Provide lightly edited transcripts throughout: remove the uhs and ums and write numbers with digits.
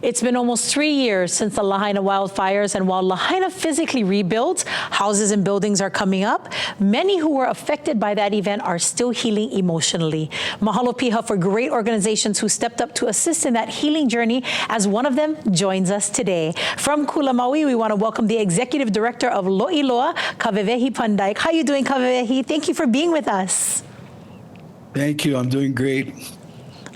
It's been almost 3 years since the Lahaina wildfires, and while Lahaina physically rebuilds, houses and buildings are coming up. Many who were affected by that event are still healing emotionally. Mahalo piha for great organizations who stepped up to assist in that healing journey, as one of them joins us today. From Kula, Maui, we want to welcome the Executive Director of Loʻiloa, Kawewehi Pundyke. How are you doing, Kawewehi? Thank you for being with us. Thank you. I'm doing great.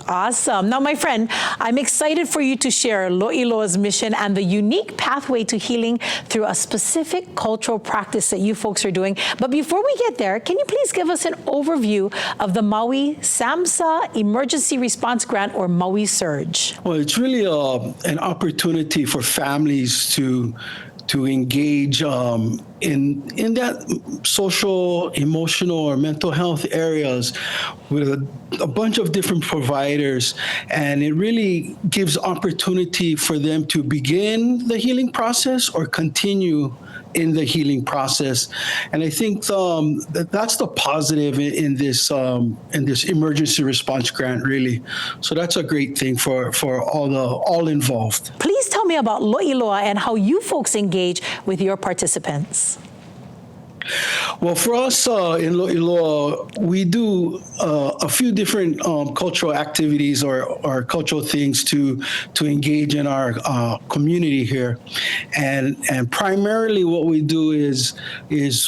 Awesome. Now, my friend, I'm excited for you to share Loʻiloa's mission and the unique pathway to healing through a specific cultural practice that you folks are doing. But before we get there, can you please give us an overview of the Maui SAMHSA Emergency Response Grant, or MauiSERG? Well, it's really an opportunity for families to engage in that social, emotional, or mental health areas with a bunch of different providers. And it really gives opportunity for them to begin the healing process or continue in the healing process. And I think that's the positive in this emergency response grant, really. So that's a great thing for all involved. Please tell me about Loʻiloa and how you folks engage with your participants. Well, for us in Loʻiloa, we do a few different cultural activities or cultural things to engage in our community here, and primarily what we do is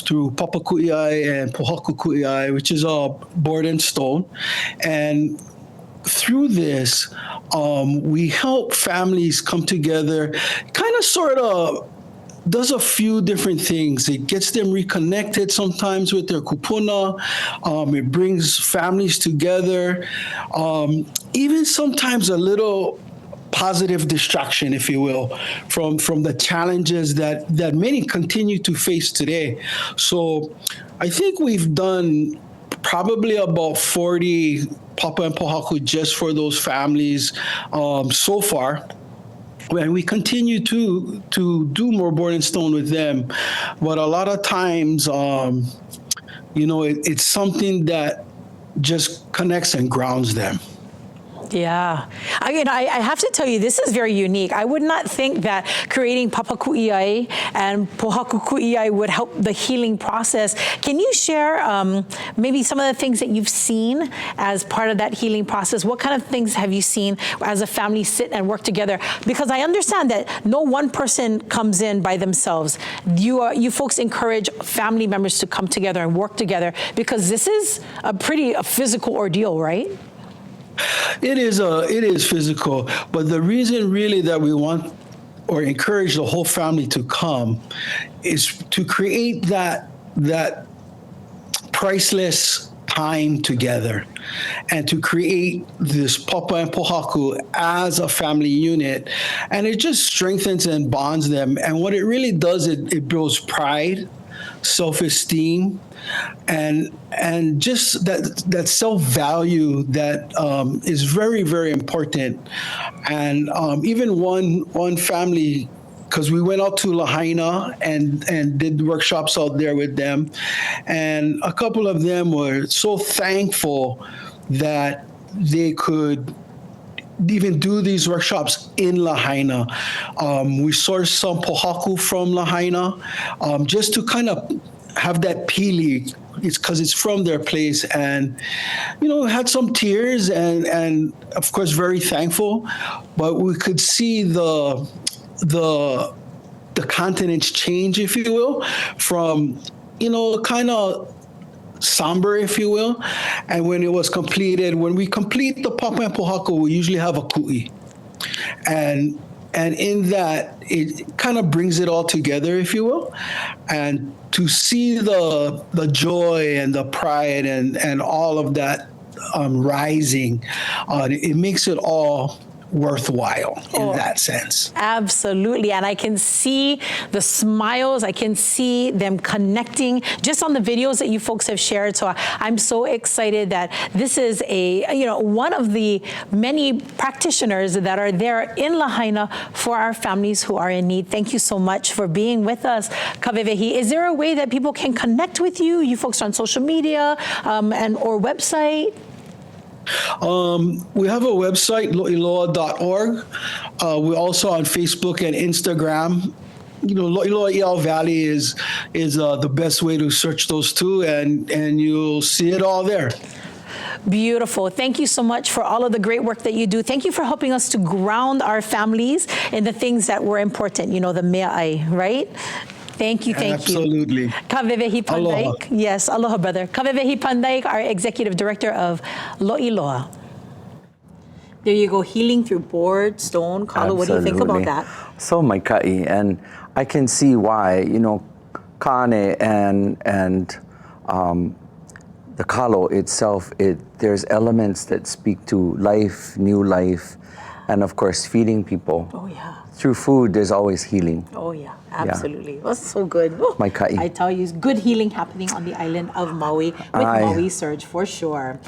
through papaku'iai and pohaku ku'iai, which is board and stone, and through this we help families come together, kind of sort of does a few different things. It gets them reconnected sometimes with their kupuna. It brings families together. Even sometimes a little positive distraction, if you will, from the challenges that many continue to face today. So I think we've done probably about 40 papa and pohaku just for those families so far. And we continue to do more board and stone with them, but a lot of times, it's something that just connects and grounds them. Yeah. I have to tell you, this is very unique. I would not think that creating papaku'iai and pohaku ku'iai would help the healing process. Can you share maybe some of the things that you've seen as part of that healing process? What kind of things have you seen as a family sit and work together? Because I understand that no one person comes in by themselves. You folks encourage family members to come together and work together, because this is a physical ordeal, right? It is physical, but the reason really that we want or encourage the whole family to come is to create that priceless time together, and to create this papa and pohaku as a family unit. And it just strengthens and bonds them. And what it really does, it builds pride, self-esteem, and just that self-value that is very, very important. And even one family, because we went out to Lahaina and did workshops out there with them, and a couple of them were so thankful that they could even do these workshops in Lahaina. We sourced some pohaku from Lahaina just to kind of have that pili. It's because it's from their place, and had some tears and of course very thankful, but we could see the countenance change, if you will, from kind of somber, if you will. And when it was completed, when we complete the papa and pohaku, we usually have a ku'i, and in that, it kind of brings it all together, if you will. And to see the joy and the pride and all of that rising, it makes it all worthwhile in that sense. Absolutely. And I can see the smiles. I can see them connecting just on the videos that you folks have shared. So I'm so excited that this is one of the many practitioners that are there in Lahaina for our families who are in need. Thank you so much for being with us, Kawewehi. Is there a way that people can connect with you? You folks are on social media or website? We have a website, Loʻiloa.org. We're also on Facebook and Instagram. You know, Loʻiloa Iao Valley is the best way to search those two, and you'll see it all there. Beautiful. Thank you so much for all of the great work that you do. Thank you for helping us to ground our families in the things that were important, you know, the mea'ai, right? Thank you, thank Absolutely. you. Kawewehi Pundyke. Aloha. Yes, aloha, brother. Kawewehi Pundyke, our Executive Director of Loʻiloa. There you go, healing through board, stone. Kalo, what do you think about that? So maikai, and I can see why, you know, kane and the kalo itself, there's elements that speak to life, new life, and of course feeding people. Oh yeah. Through food, there's always healing. Oh yeah, absolutely. That's so good. Maikai. I tell you, good healing happening on the island of Maui with MauiSERG for sure.